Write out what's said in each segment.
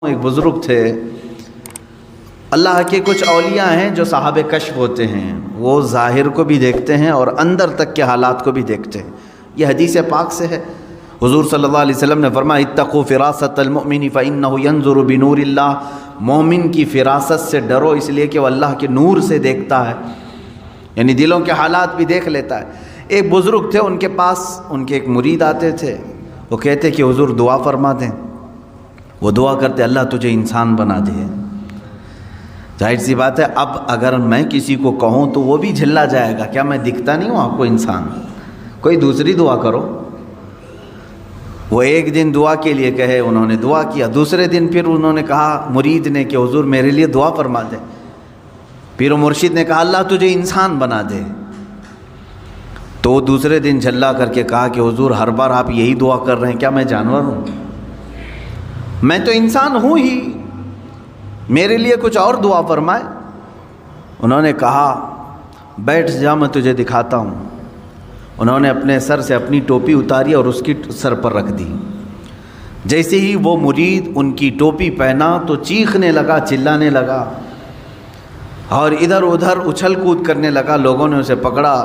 ایک بزرگ تھے، اللہ کے کچھ اولیاء ہیں جو صاحب کشف ہوتے ہیں، وہ ظاہر کو بھی دیکھتے ہیں اور اندر تک کے حالات کو بھی دیکھتے ہیں۔ یہ حدیث پاک سے ہے، حضور صلی اللہ علیہ وسلم نے فرمایا اتقوا فراست المؤمن فإنه ينظر بنور اللہ، مومن کی فراست سے ڈرو اس لیے کہ وہ اللہ کے نور سے دیکھتا ہے، یعنی دلوں کے حالات بھی دیکھ لیتا ہے۔ ایک بزرگ تھے، ان کے پاس ان کے ایک مرید آتے تھے، وہ کہتے کہ حضور دعا فرما دیں۔ وہ دعا کرتے اللہ تجھے انسان بنا دے۔ ظاہر سی بات ہے، اب اگر میں کسی کو کہوں تو وہ بھی جھلا جائے گا، کیا میں دکھتا نہیں ہوں آپ کو انسان؟ کوئی دوسری دعا کرو۔ وہ ایک دن دعا کے لیے کہے، انہوں نے دعا کیا، دوسرے دن پھر انہوں نے کہا مرید نے کہ حضور میرے لیے دعا فرما دے۔ پھر وہ مرشد نے کہا اللہ تجھے انسان بنا دے۔ تو دوسرے دن جھلا کر کے کہا کہ حضور ہر بار آپ یہی دعا کر رہے ہیں، کیا میں جانور ہوں؟ میں تو انسان ہوں ہی، میرے لیے کچھ اور دعا فرمائے۔ انہوں نے کہا بیٹھ جا میں تجھے دکھاتا ہوں۔ انہوں نے اپنے سر سے اپنی ٹوپی اتاری اور اس کی سر پر رکھ دی۔ جیسے ہی وہ مرید ان کی ٹوپی پہنا تو چیخنے لگا، چلانے لگا اور ادھر ادھر اچھل کود کرنے لگا۔ لوگوں نے اسے پکڑا۔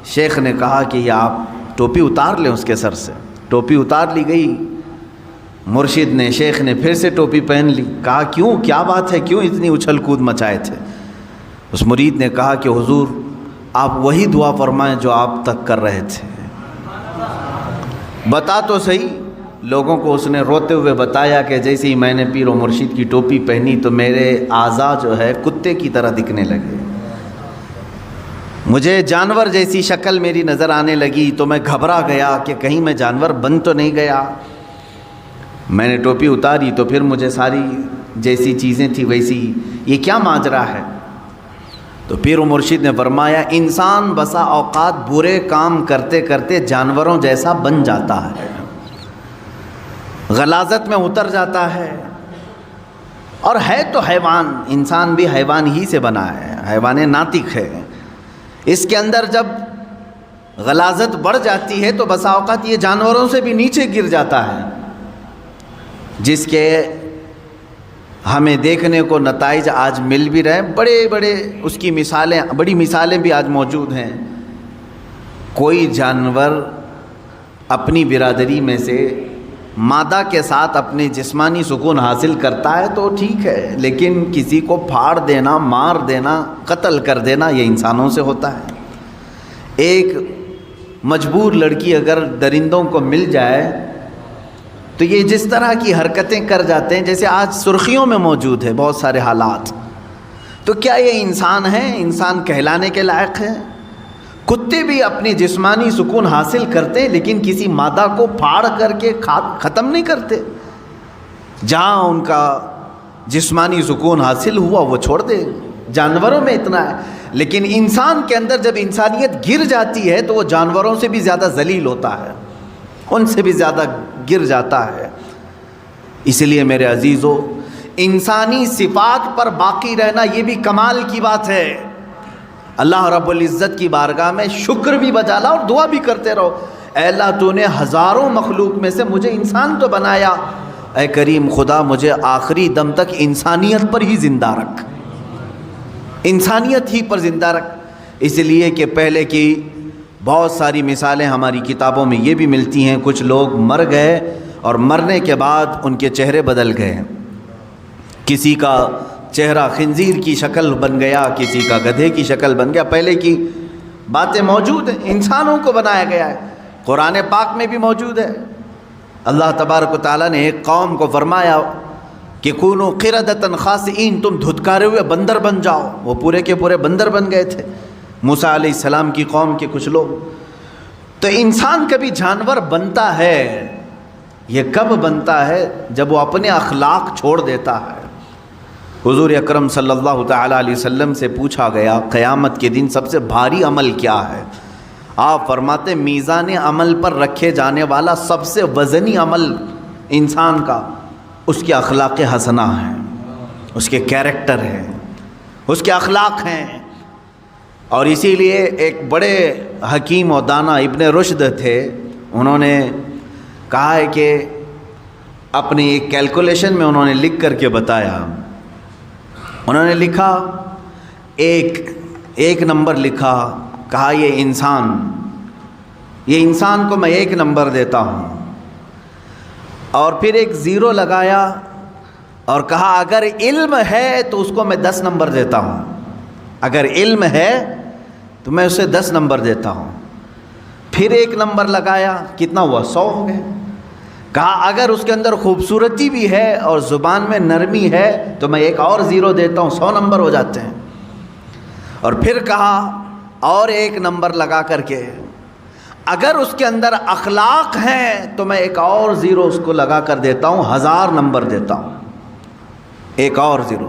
شیخ نے کہا کہ یہ آپ ٹوپی اتار لیں اس کے سر سے۔ ٹوپی اتار لی گئی۔ مرشد نے، شیخ نے پھر سے ٹوپی پہن لی۔ کہا کیوں، کیا بات ہے، کیوں اتنی اچھل کود مچائے تھے؟ اس مرید نے کہا کہ حضور آپ وہی دعا فرمائیں جو آپ تک کر رہے تھے۔ بتا تو صحیح۔ لوگوں کو اس نے روتے ہوئے بتایا کہ جیسے ہی میں نے پیر و مرشد کی ٹوپی پہنی تو میرے اعضاء جو ہے کتے کی طرح دکھنے لگے، مجھے جانور جیسی شکل میری نظر آنے لگی، تو میں گھبرا گیا کہ کہیں میں جانور بن تو نہیں گیا۔ میں نے ٹوپی اتاری تو پھر مجھے ساری جیسی چیزیں تھی ویسی، یہ کیا ماجرا ہے؟ تو پیر و مرشد نے فرمایا انسان بسا اوقات برے کام کرتے کرتے جانوروں جیسا بن جاتا ہے، غلاظت میں اتر جاتا ہے، اور ہے تو حیوان، انسان بھی حیوان ہی سے بنا ہے، حیوان ناطق ہے۔ اس کے اندر جب غلاظت بڑھ جاتی ہے تو بسا اوقات یہ جانوروں سے بھی نیچے گر جاتا ہے، جس کے ہمیں دیکھنے کو نتائج آج مل بھی رہے، بڑے بڑے اس کی مثالیں، بڑی مثالیں بھی آج موجود ہیں۔ کوئی جانور اپنی برادری میں سے مادہ کے ساتھ اپنے جسمانی سکون حاصل کرتا ہے تو ٹھیک ہے، لیکن کسی کو پھاڑ دینا، مار دینا، قتل کر دینا یہ انسانوں سے ہوتا ہے۔ ایک مجبور لڑکی اگر درندوں کو مل جائے تو یہ جس طرح کی حرکتیں کر جاتے ہیں، جیسے آج سرخیوں میں موجود ہے بہت سارے حالات، تو کیا یہ انسان ہیں؟ انسان کہلانے کے لائق ہے؟ کتے بھی اپنی جسمانی سکون حاصل کرتے ہیں لیکن کسی مادہ کو پھاڑ کر کے ختم نہیں کرتے۔ جہاں ان کا جسمانی سکون حاصل ہوا وہ چھوڑ دے۔ جانوروں میں اتنا ہے، لیکن انسان کے اندر جب انسانیت گر جاتی ہے تو وہ جانوروں سے بھی زیادہ ذلیل ہوتا ہے، ان سے بھی زیادہ گر جاتا ہے۔ اس لیے میرے عزیزو، انسانی صفات پر باقی رہنا یہ بھی کمال کی بات ہے۔ اللہ رب العزت کی بارگاہ میں شکر بھی بجا لا اور دعا بھی کرتے رہو، اے اللہ تو نے ہزاروں مخلوق میں سے مجھے انسان تو بنایا، اے کریم خدا مجھے آخری دم تک انسانیت پر ہی زندہ رکھ، انسانیت ہی پر زندہ رکھ۔ اس لیے کہ پہلے کی بہت ساری مثالیں ہماری کتابوں میں یہ بھی ملتی ہیں، کچھ لوگ مر گئے اور مرنے کے بعد ان کے چہرے بدل گئے، کسی کا چہرہ خنزیر کی شکل بن گیا، کسی کا گدھے کی شکل بن گیا۔ پہلے کی باتیں موجود ہیں، انسانوں کو بنایا گیا ہے، قرآن پاک میں بھی موجود ہے۔ اللہ تبارک و تعالیٰ نے ایک قوم کو فرمایا کہ کونوا قردۃ خاسئین، تم دھتکارے ہوئے بندر بن جاؤ، وہ پورے کے پورے بندر بن گئے تھے، موسیٰ علیہ السلام کی قوم کے کچھ لوگ۔ تو انسان کبھی جانور بنتا ہے، یہ کب بنتا ہے؟ جب وہ اپنے اخلاق چھوڑ دیتا ہے۔ حضور اکرم صلی اللہ تعالیٰ علیہ وسلم سے پوچھا گیا قیامت کے دن سب سے بھاری عمل کیا ہے؟ آپ فرماتے میزان عمل پر رکھے جانے والا سب سے وزنی عمل انسان کا اس کے اخلاق حسنہ ہیں، اس کے کیریکٹر ہیں، اس کے اخلاق ہیں۔ اور اسی لیے ایک بڑے حکیم و دانا ابن رشد تھے، انہوں نے کہا ہے کہ اپنی ایک کیلکولیشن میں انہوں نے لکھ کر کے بتایا. انہوں نے لکھا ایک نمبر لکھا, کہا یہ انسان کو میں 1 نمبر دیتا ہوں, اور پھر ایک 0 لگایا اور کہا اگر علم ہے تو اس کو میں 10 نمبر دیتا ہوں, اگر علم ہے تو میں اسے 10 نمبر دیتا ہوں. پھر 1 نمبر لگایا, کتنا ہوا؟ 100 ہو گئے. کہا اگر اس کے اندر خوبصورتی بھی ہے اور زبان میں نرمی ہے تو میں ایک اور 0 دیتا ہوں, 100 نمبر ہو جاتے ہیں. اور پھر کہا اور 1 نمبر لگا کر کے اگر اس کے اندر اخلاق ہیں تو میں ایک اور 0 اس کو لگا کر دیتا ہوں, 1000 نمبر دیتا ہوں, ایک اور 0.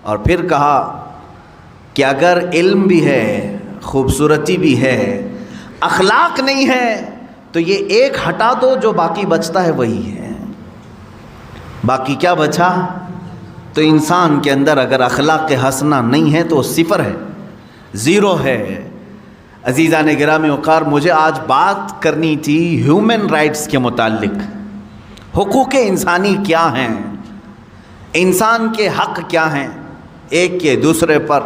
اور پھر کہا کہ اگر علم بھی ہے, خوبصورتی بھی ہے, اخلاق نہیں ہے تو یہ 1 ہٹا دو, جو باقی بچتا ہے وہی ہے. باقی کیا بچا؟ تو انسان کے اندر اگر اخلاق حسنہ نہیں ہے تو وہ 0 ہے, 0 ہے. عزیزان گرامی وقار, مجھے آج بات کرنی تھی ہیومن رائٹس کے متعلق. حقوق انسانی کیا ہیں, انسان کے حق کیا ہیں ایک کے دوسرے پر,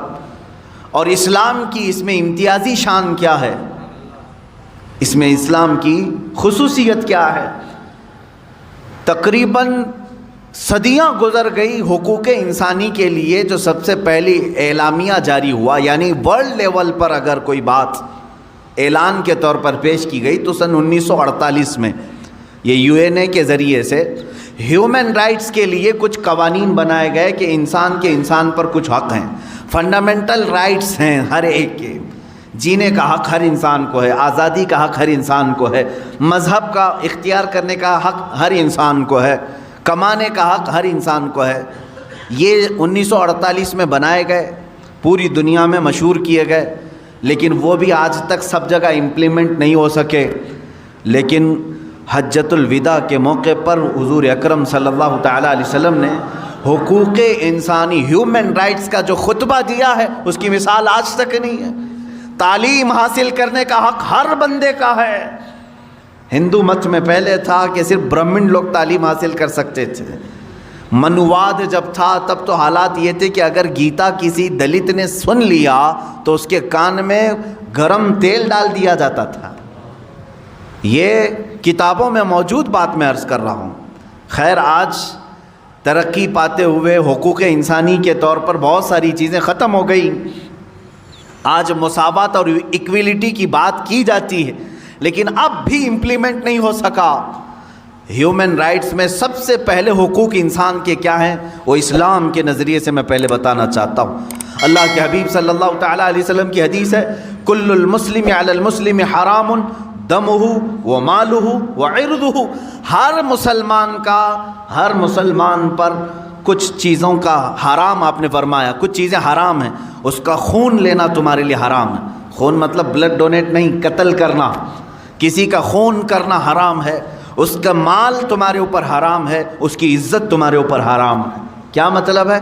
اور اسلام کی اس میں امتیازی شان کیا ہے, اس میں اسلام کی خصوصیت کیا ہے. تقریباً صدیاں گزر گئی حقوق انسانی کے لیے. جو سب سے پہلی اعلامیہ جاری ہوا, یعنی ورلڈ لیول پر اگر کوئی بات اعلان کے طور پر پیش کی گئی تو سن 1948 میں یہ UN کے ذریعے سے ہیومن رائٹس کے لیے کچھ قوانین بنائے گئے کہ انسان کے انسان پر کچھ حق ہیں, فنڈامنٹل رائٹس ہیں ہر ایک کے. جینے کا حق ہر انسان کو ہے, آزادی کا حق ہر انسان کو ہے, مذہب کا اختیار کرنے کا حق ہر انسان کو ہے, کمانے کا حق ہر انسان کو ہے. یہ 1948 میں بنائے گئے, پوری دنیا میں مشہور کیے گئے, لیکن وہ بھی آج تک سب جگہ امپلیمنٹ نہیں ہو سکے. لیکن حجۃ الوداع کے موقع پر حضور اکرم صلی اللہ تعالیٰ علیہ وسلم نے حقوق انسانی, ہیومن رائٹس کا جو خطبہ دیا ہے اس کی مثال آج تک نہیں ہے. تعلیم حاصل کرنے کا حق ہر بندے کا ہے. ہندو مت میں پہلے تھا کہ صرف برہمن لوگ تعلیم حاصل کر سکتے تھے. منواد جب تھا تب تو حالات یہ تھے کہ اگر گیتا کسی دلت نے سن لیا تو اس کے کان میں گرم تیل ڈال دیا جاتا تھا. یہ کتابوں میں موجود بات میں عرض کر رہا ہوں. خیر, آج ترقی پاتے ہوئے حقوق انسانی کے طور پر بہت ساری چیزیں ختم ہو گئی. آج مساوات اور ایکویلٹی کی بات کی جاتی ہے, لیکن اب بھی امپلیمنٹ نہیں ہو سکا. ہیومن رائٹس میں سب سے پہلے حقوق انسان کے کیا ہیں, وہ اسلام کے نظریے سے میں پہلے بتانا چاہتا ہوں. اللہ کے حبیب صلی اللہ تعالیٰ علیہ وسلم کی حدیث ہے, کل المسلم علی المسلم حرام دمہ و مالہ و عرضہ. ہر مسلمان کا ہر مسلمان پر کچھ چیزوں کا حرام, آپ نے فرمایا کچھ چیزیں حرام ہیں. اس کا خون لینا تمہارے لیے حرام ہے. خون مطلب بلڈ ڈونیٹ نہیں, قتل کرنا, کسی کا خون کرنا حرام ہے. اس کا مال تمہارے اوپر حرام ہے, اس کی عزت تمہارے اوپر حرام ہے. کیا مطلب ہے؟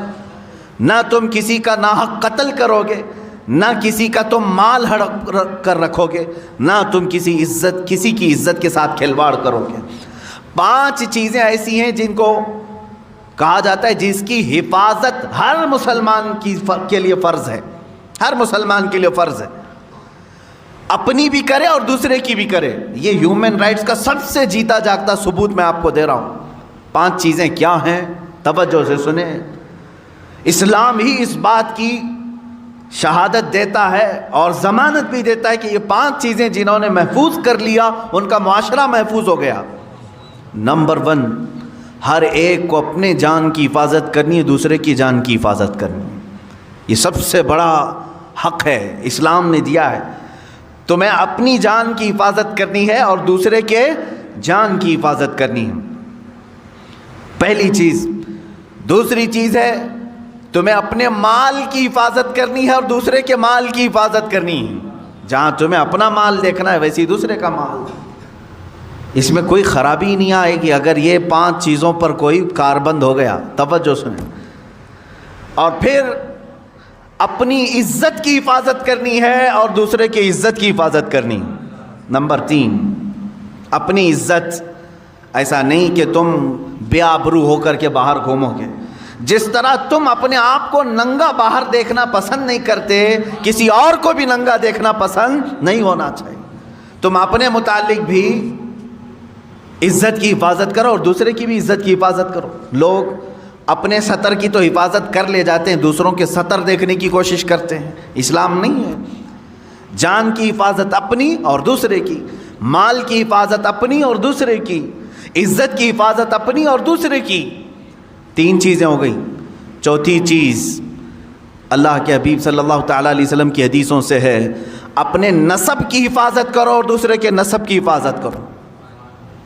نہ تم کسی کا ناحق قتل کرو گے, نہ کسی کا تم مال ہڑپ کر رکھو گے, نہ تم کسی کی عزت کے ساتھ کھلواڑ کرو گے. 5 چیزیں ایسی ہیں جن کو کہا جاتا ہے جس کی حفاظت ہر مسلمان کے لیے فرض ہے, ہر مسلمان کے لیے فرض ہے, اپنی بھی کرے اور دوسرے کی بھی کرے. یہ ہیومن رائٹس کا سب سے جیتا جاگتا ثبوت میں آپ کو دے رہا ہوں. 5 چیزیں کیا ہیں, توجہ سے سنیں. اسلام ہی اس بات کی شہادت دیتا ہے اور ضمانت بھی دیتا ہے کہ یہ 5 چیزیں جنہوں نے محفوظ کر لیا ان کا معاشرہ محفوظ ہو گیا. نمبر 1, ہر ایک کو اپنے جان کی حفاظت کرنی ہے, دوسرے کی جان کی حفاظت کرنی ہے. یہ سب سے بڑا حق ہے, اسلام نے دیا ہے. تمہیں اپنی جان کی حفاظت کرنی ہے اور دوسرے کے جان کی حفاظت کرنی ہے, پہلی چیز. دوسری چیز ہے تمہیں اپنے مال کی حفاظت کرنی ہے اور دوسرے کے مال کی حفاظت کرنی ہے. جہاں تمہیں اپنا مال دیکھنا ہے ویسی دوسرے کا مال. اس میں کوئی خرابی نہیں آئے گی اگر یہ 5 چیزوں پر کوئی کاربند ہو گیا. توجہ سنیں. اور پھر اپنی عزت کی حفاظت کرنی ہے اور دوسرے کی عزت کی حفاظت کرنی. نمبر 3, اپنی عزت. ایسا نہیں کہ تم بے آبرو ہو کر کے باہر گھومو گے. جس طرح تم اپنے آپ کو ننگا باہر دیکھنا پسند نہیں کرتے، کسی اور کو بھی ننگا دیکھنا پسند نہیں ہونا چاہیے. تم اپنے متعلق بھی عزت کی حفاظت کرو اور دوسرے کی بھی عزت کی حفاظت کرو. لوگ اپنے سطر کی تو حفاظت کر لے جاتے ہیں، دوسروں کے سطر دیکھنے کی کوشش کرتے ہیں. اسلام نہیں ہے. جان کی حفاظت اپنی اور دوسرے کی، مال کی حفاظت اپنی اور دوسرے کی، عزت کی حفاظت اپنی اور دوسرے کی. 3 چیزیں ہو گئیں. چوتھی چیز اللہ کے حبیب صلی اللہ تعالیٰ علیہ وسلم کی حدیثوں سے ہے، اپنے نسب کی حفاظت کرو اور دوسرے کے نسب کی حفاظت کرو.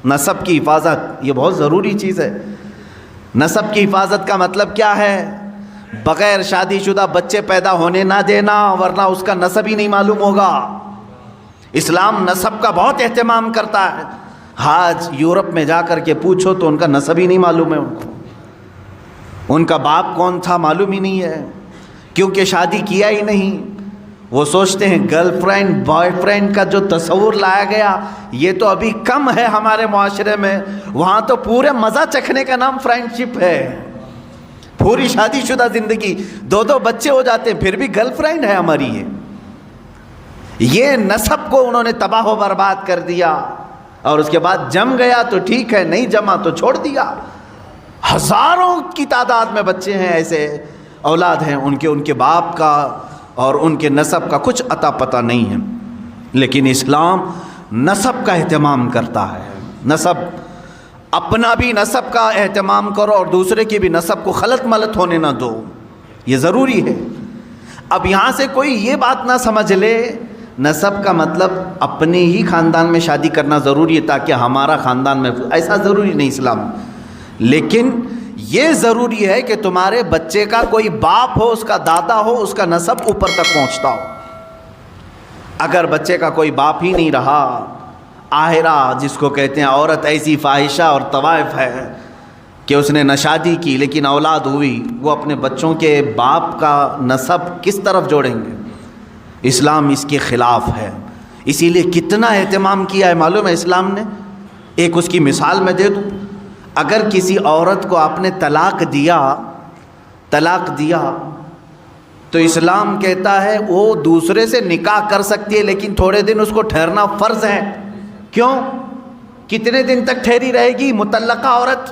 نسب کی حفاظت یہ بہت ضروری چیز ہے. نسب کی حفاظت کا مطلب کیا ہے؟ بغیر شادی شدہ بچے پیدا ہونے نہ دینا، ورنہ اس کا نسب ہی نہیں معلوم ہوگا. اسلام نسب کا بہت اہتمام کرتا ہے. آج یورپ میں جا کر کے پوچھو تو ان کا نسب ہی نہیں معلوم ہے. ان کا باپ کون تھا معلوم ہی نہیں ہے، کیونکہ شادی کیا ہی نہیں. وہ سوچتے ہیں گرل فرینڈ بوائے فرینڈ کا جو تصور لایا گیا یہ تو ابھی کم ہے ہمارے معاشرے میں. وہاں تو پورے مزہ چکھنے کا نام فرینڈ شپ ہے. پوری شادی شدہ زندگی 2 بچے ہو جاتے ہیں پھر بھی گرل فرینڈ ہے ہماری. یہ نسب کو انہوں نے تباہ و برباد کر دیا. اور اس کے بعد جم گیا تو ٹھیک ہے، نہیں جما تو چھوڑ دیا. ہزاروں کی تعداد میں بچے ہیں، ایسے اولاد ہیں ان کے باپ کا اور ان کے نسب کا کچھ عطا پتہ نہیں ہے. لیکن اسلام نسب کا اہتمام کرتا ہے. نسب، اپنا بھی نسب کا اہتمام کرو اور دوسرے کی بھی نسب کو خلط ملط ہونے نہ دو. یہ ضروری ہے. اب یہاں سے کوئی یہ بات نہ سمجھ لے نسب کا مطلب اپنے ہی خاندان میں شادی کرنا ضروری ہے تاکہ ہمارا خاندان میں، ایسا ضروری نہیں اسلام. لیکن یہ ضروری ہے کہ تمہارے بچے کا کوئی باپ ہو، اس کا دادا ہو، اس کا نسب اوپر تک پہنچتا ہو. اگر بچے کا کوئی باپ ہی نہیں رہا، آہرہ جس کو کہتے ہیں، عورت ایسی فاحشہ اور طوائف ہے کہ اس نے نہ شادی کی لیکن اولاد ہوئی، وہ اپنے بچوں کے باپ کا نسب کس طرف جوڑیں گے؟ اسلام اس کے خلاف ہے. اسی لیے کتنا اہتمام کیا ہے معلوم ہے اسلام نے. ایک اس کی مثال میں دے دوں. اگر کسی عورت کو آپ نے طلاق دیا تو اسلام کہتا ہے وہ دوسرے سے نکاح کر سکتی ہے، لیکن تھوڑے دن اس کو ٹھہرنا فرض ہے. کیوں؟ کتنے دن تک ٹھہری رہے گی مطلقہ عورت؟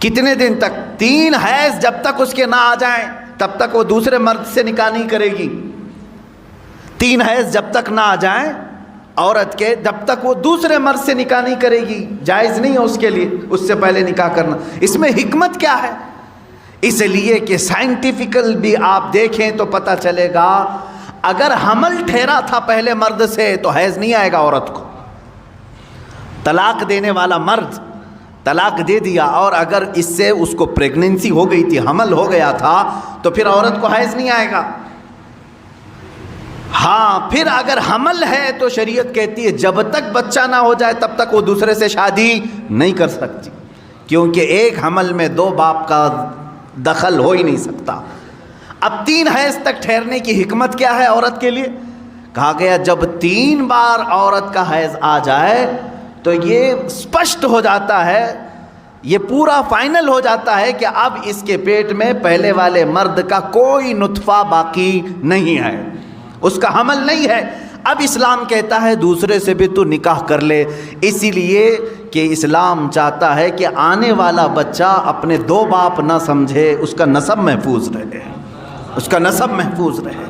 کتنے دن تک؟ 3 حیض جب تک اس کے نہ آ جائیں تب تک وہ دوسرے مرد سے نکاح نہیں کرے گی. 3 حیض جب تک نہ آ جائیں عورت کے، جب تک وہ دوسرے مرد سے نکاح نہیں کرے گی. جائز نہیں ہے اس کے لیے اس سے پہلے نکاح کرنا. اس میں حکمت کیا ہے؟ اس لیے کہ سائنٹیفیکل بھی آپ دیکھیں تو پتہ چلے گا اگر حمل ٹھہرا تھا پہلے مرد سے تو حیض نہیں آئے گا عورت کو. طلاق دینے والا مرد طلاق دے دیا اور اگر اس سے اس کو پریگننسی ہو گئی تھی، حمل ہو گیا تھا، تو پھر عورت کو حیض نہیں آئے گا. ہاں پھر اگر حمل ہے تو شریعت کہتی ہے جب تک بچہ نہ ہو جائے تب تک وہ دوسرے سے شادی نہیں کر سکتی، کیونکہ ایک حمل میں 2 باپ کا دخل ہو ہی نہیں سکتا. اب 3 حیض تک ٹھہرنے کی حکمت کیا ہے عورت کے لیے؟ کہا گیا جب 3 بار عورت کا حیض آ جائے تو یہ اسپشٹ ہو جاتا ہے، یہ پورا فائنل ہو جاتا ہے کہ اب اس کے پیٹ میں پہلے والے مرد کا کوئی نطفہ باقی نہیں ہے، اس کا حمل نہیں ہے. اب اسلام کہتا ہے دوسرے سے بھی تو نکاح کر لے، اسی لیے کہ اسلام چاہتا ہے کہ آنے والا بچہ اپنے 2 باپ نہ سمجھے، اس کا نسب محفوظ رہے، اس کا نسب محفوظ رہے.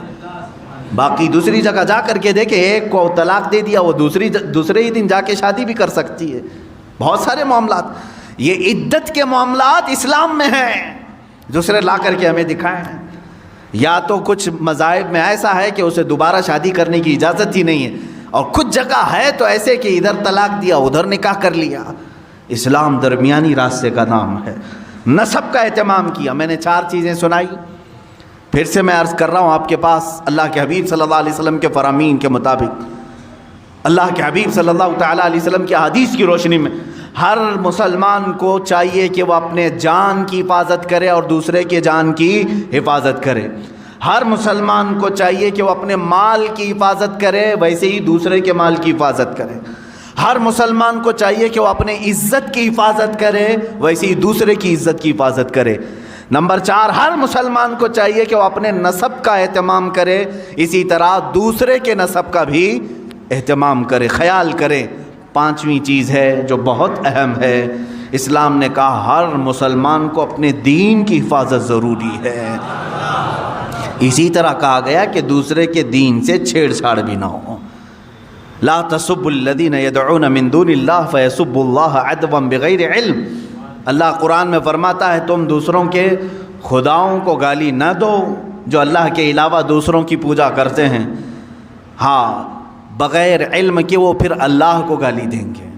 باقی دوسری جگہ جا کر کے دیکھیں، ایک کو طلاق دے دیا وہ دوسرے ہی دن جا کے شادی بھی کر سکتی ہے. بہت سارے معاملات، یہ عدت کے معاملات اسلام میں ہیں، دوسرے لا کر کے ہمیں دکھائے ہیں. یا تو کچھ مذاہب میں ایسا ہے کہ اسے دوبارہ شادی کرنے کی اجازت ہی نہیں ہے، اور کچھ جگہ ہے تو ایسے کہ ادھر طلاق دیا ادھر نکاح کر لیا. اسلام درمیانی راستے کا نام ہے. نسب کا اہتمام کیا. میں نے 4 چیزیں سنائی، پھر سے میں عرض کر رہا ہوں آپ کے پاس. اللہ کے حبیب صلی اللہ علیہ وسلم کے فرامین کے مطابق، اللہ کے حبیب صلی اللہ تعالیٰ علیہ وسلم کی حدیث کی روشنی میں ہر مسلمان کو چاہیے کہ وہ اپنے جان کی حفاظت کرے اور دوسرے کے جان کی حفاظت کرے. ہر مسلمان کو چاہیے کہ وہ اپنے مال کی حفاظت کرے، ویسے ہی دوسرے کے مال کی حفاظت کرے. ہر مسلمان کو چاہیے کہ وہ اپنے عزت کی حفاظت کرے، ویسے ہی دوسرے کی عزت کی حفاظت کرے۔ نمبر 4، ہر مسلمان کو چاہیے کہ وہ اپنے نسب کا اہتمام کرے، اسی طرح دوسرے کے نسب کا بھی اہتمام کرے، خیال کرے۔ 5ویں چیز ہے جو بہت اہم ہے، اسلام نے کہا ہر مسلمان کو اپنے دین کی حفاظت ضروری ہے۔ اسی طرح کہا گیا کہ دوسرے کے دین سے چھیڑ چھاڑ بھی نہ ہو۔ لا تسبوا الذین یدعون من دون اللہ فیسبوا اللہ عدوا بغیر علم۔ اللہ قرآن میں فرماتا ہے تم دوسروں کے خداؤں کو گالی نہ دو جو اللہ کے علاوہ دوسروں کی پوجا کرتے ہیں، ہاں بغیر علم کہ وہ پھر اللہ کو گالی دیں گے۔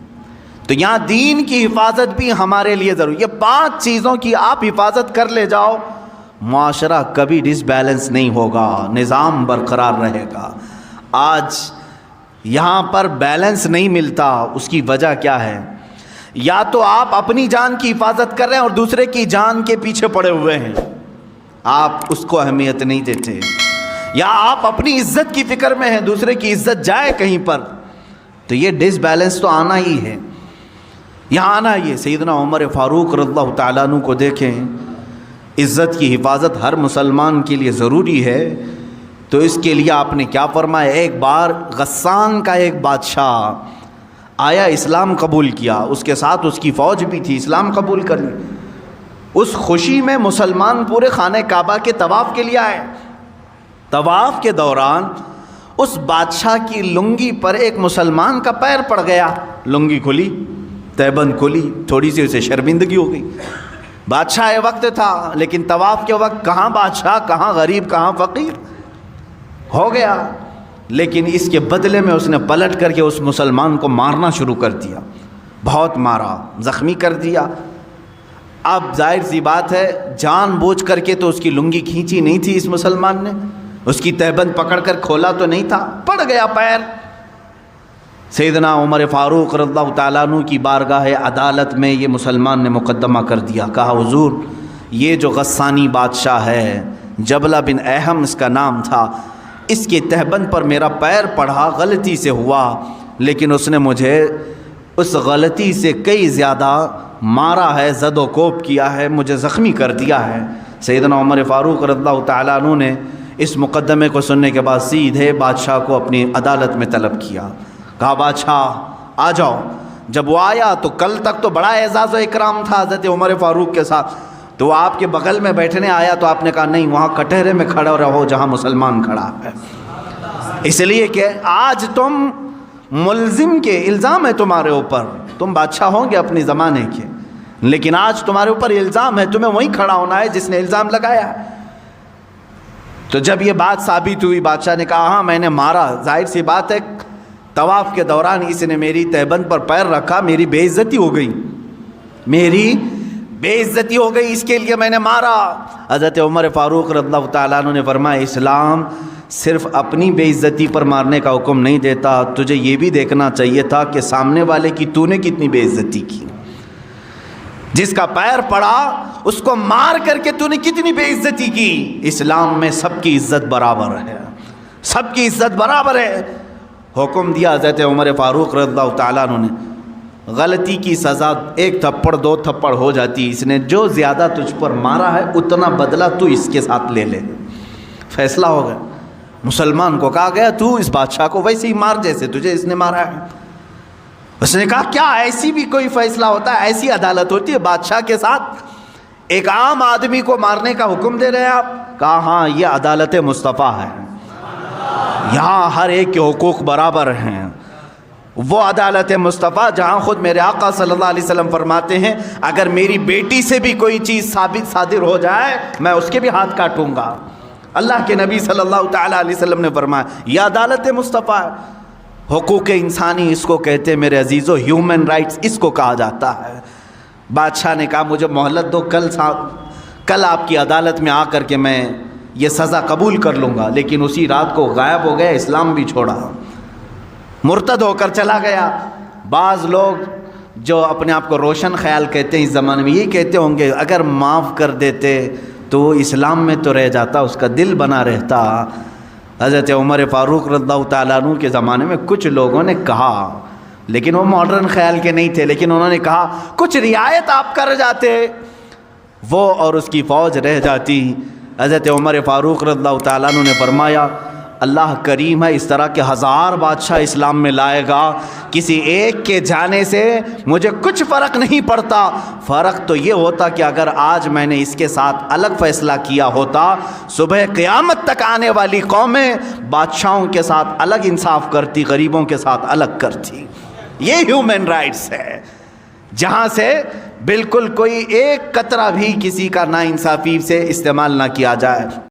تو یہاں دین کی حفاظت بھی ہمارے لیے ضروری۔ یہ 5 چیزوں کی آپ حفاظت کر لے جاؤ، معاشرہ کبھی ڈس بیلنس نہیں ہوگا، نظام برقرار رہے گا۔ آج یہاں پر بیلنس نہیں ملتا، اس کی وجہ کیا ہے؟ یا تو آپ اپنی جان کی حفاظت کر رہے ہیں اور دوسرے کی جان کے پیچھے پڑے ہوئے ہیں، آپ اس کو اہمیت نہیں دیتے، یا آپ اپنی عزت کی فکر میں ہیں، دوسرے کی عزت جائے کہیں پر، تو یہ ڈس بیلنس تو آنا ہی ہے، یہاں آنا ہی ہے۔ سیدنا عمر فاروق رضی اللہ تعالیٰ عنہ کو دیکھیں، عزت کی حفاظت ہر مسلمان کے لیے ضروری ہے، تو اس کے لیے آپ نے کیا فرمایا؟ ایک بار غسان کا ایک بادشاہ آیا، اسلام قبول کیا، اس کے ساتھ اس کی فوج بھی تھی، اسلام قبول کر لی۔ اس خوشی میں مسلمان پورے خانہ کعبہ کے طواف کے لیے آئے۔ طواف کے دوران اس بادشاہ کی لنگی پر ایک مسلمان کا پیر پڑ گیا، لنگی کھلی، تہبند کھلی، تھوڑی سی اسے شرمندگی ہو گئی۔ بادشاہ وقت تھا، لیکن طواف کے وقت کہاں بادشاہ، کہاں غریب، کہاں فقیر ہو گیا۔ لیکن اس کے بدلے میں اس نے پلٹ کر کے اس مسلمان کو مارنا شروع کر دیا، بہت مارا، زخمی کر دیا۔ اب ظاہر سی بات ہے جان بوجھ کر کے تو اس کی لنگی کھینچی نہیں تھی اس مسلمان نے، اس کی تہبند پکڑ کر کھولا تو نہیں تھا، پڑ گیا پیر۔ سیدنا عمر فاروق رضی اللہ تعالیٰ عنہ کی بارگاہ عدالت میں یہ مسلمان نے مقدمہ کر دیا، کہا حضور یہ جو غسانی بادشاہ ہے، جبلہ بن احم اس کا نام تھا، اس کی تہبند پر میرا پیر پڑھا، غلطی سے ہوا، لیکن اس نے مجھے اس غلطی سے کئی زیادہ مارا ہے، زد و کوب کیا ہے، مجھے زخمی کر دیا ہے۔ سیدنا عمر فاروق رضی اللہ تعالیٰ عنہ نے اس مقدمے کو سننے کے بعد سیدھے بادشاہ کو اپنی عدالت میں طلب کیا، کہا بادشاہ آ جاؤ۔ جب وہ آیا تو کل تک تو بڑا اعزاز و اکرام تھا حضرت عمر فاروق کے ساتھ، تو وہ آپ کے بغل میں بیٹھنے آیا تو آپ نے کہا نہیں، وہاں کٹہرے میں کھڑا رہو جہاں مسلمان کھڑا ہے، اس لیے کہ آج تم ملزم کے الزام ہے تمہارے اوپر، تم بادشاہ ہوں گے اپنے زمانے کے، لیکن آج تمہارے اوپر الزام ہے، تمہیں وہیں کھڑا ہونا ہے جس نے الزام لگایا۔ تو جب یہ بات ثابت ہوئی، بادشاہ نے کہا ہاں میں نے مارا، ظاہر سی بات ہے طواف کے دوران اس نے میری تہبند پر پیر رکھا، میری بے عزتی ہو گئی، میری بے عزتی ہو گئی، اس کے لیے میں نے مارا۔ حضرت عمر فاروق رضی اللہ تعالیٰ عنہ نے فرمایا اسلام صرف اپنی بے عزتی پر مارنے کا حکم نہیں دیتا، تجھے یہ بھی دیکھنا چاہیے تھا کہ سامنے والے کی تو نے کتنی بے عزتی کی، جس کا پیر پڑا اس کو مار کر کے تو نے کتنی بے عزتی کی۔ اسلام میں سب کی عزت برابر ہے، سب کی عزت برابر ہے۔ حکم دیا حضرت عمر فاروق رضی اللہ تعالیٰ عنہ نے، غلطی کی سزا 1 تھپڑ 2 تھپڑ ہو جاتی، اس نے جو زیادہ تجھ پر مارا ہے اتنا بدلہ تو اس کے ساتھ لے لے۔ فیصلہ ہو گیا، مسلمان کو کہا گیا تو اس بادشاہ کو ویسے ہی مار جیسے تجھے اس نے مارا ہے۔ اس نے کہا کیا ایسی بھی کوئی فیصلہ ہوتا ہے، ایسی عدالت ہوتی ہے بادشاہ کے ساتھ ایک عام آدمی کو مارنے کا حکم دے رہے ہیں آپ؟ کہا ہاں یہ عدالت مصطفیٰ ہے، یہاں ہر ایک کے حقوق برابر ہیں۔ وہ عدالت مصطفیٰ جہاں خود میرے آقا صلی اللہ علیہ وسلم فرماتے ہیں اگر میری بیٹی سے بھی کوئی چیز ثابت صادر ہو جائے میں اس کے بھی ہاتھ کاٹوں گا۔ اللہ کے نبی صلی اللہ تعالیٰ علیہ وسلم نے فرمایا یہ عدالت مصطفیٰ ہے۔ حقوق انسانی اس کو کہتے ہیں میرے عزیزو، ہیومن رائٹس اس کو کہا جاتا ہے۔ بادشاہ نے کہا مجھے مہلت دو، کل آپ کی عدالت میں آ کر کے میں یہ سزا قبول کر لوں گا، لیکن اسی رات کو غائب ہو گیا، اسلام بھی چھوڑا، مرتد ہو کر چلا گیا۔ بعض لوگ جو اپنے آپ کو روشن خیال کہتے ہیں اس زمانے میں یہ کہتے ہوں گے اگر معاف کر دیتے تو وہ اسلام میں تو رہ جاتا، اس کا دل بنا رہتا۔ حضرت عمر فاروق رضی اللہ تعالیٰ عنہ کے زمانے میں کچھ لوگوں نے کہا لیکن وہ ماڈرن خیال کے نہیں تھے، لیکن انہوں نے کہا کچھ رعایت آپ کر جاتے، وہ اور اس کی فوج رہ جاتی۔ حضرت عمر فاروق رضی اللہ تعالیٰ عنہ نے فرمایا اللہ کریم ہے، اس طرح کے 1000 بادشاہ اسلام میں لائے گا، کسی ایک کے جانے سے مجھے کچھ فرق نہیں پڑتا۔ فرق تو یہ ہوتا کہ اگر آج میں نے اس کے ساتھ الگ فیصلہ کیا ہوتا، صبح قیامت تک آنے والی قومیں بادشاہوں کے ساتھ الگ انصاف کرتی، غریبوں کے ساتھ الگ کرتی۔ یہ ہیومن رائٹس ہے، جہاں سے بالکل کوئی ایک قطرہ بھی کسی کا نا انصافی سے استعمال نہ کیا جائے۔